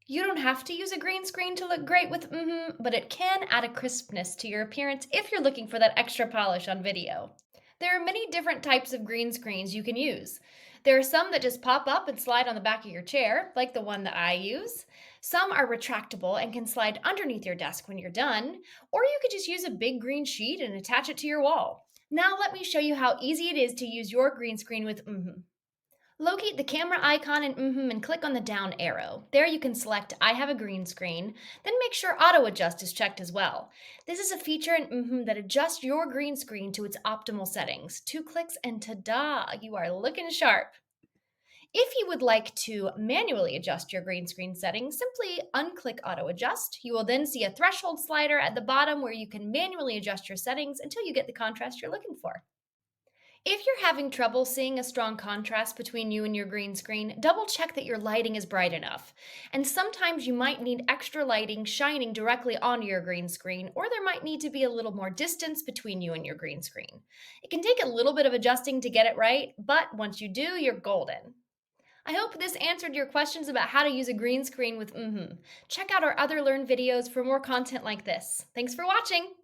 You don't have to use a green screen to look great with but it can add a crispness to your appearance if you're looking for that extra polish on video. There are many different types of green screens you can use. There are some that just pop up and slide on the back of your chair, like the one that I use. Some are retractable and can slide underneath your desk when you're done, or you could just use a big green sheet and attach it to your wall. Now, let me show you how easy it is to use your green screen with mmhmm. Locate the camera icon in mmhmm and click on the down arrow. There you can select I have a green screen, then make sure auto adjust is checked as well. This is a feature in mmhmm that adjusts your green screen to its optimal settings. 2 clicks and ta-da, you are looking sharp. If you would like to manually adjust your green screen settings, simply unclick auto adjust. You will then see a threshold slider at the bottom where you can manually adjust your settings until you get the contrast you're looking for. If you're having trouble seeing a strong contrast between you and your green screen, double check that your lighting is bright enough. And sometimes you might need extra lighting shining directly onto your green screen, or there might need to be a little more distance between you and your green screen. It can take a little bit of adjusting to get it right, but once you do, you're golden. I hope this answered your questions about how to use a green screen with mmhmm. Check out our other Learn videos for more content like this. Thanks for watching!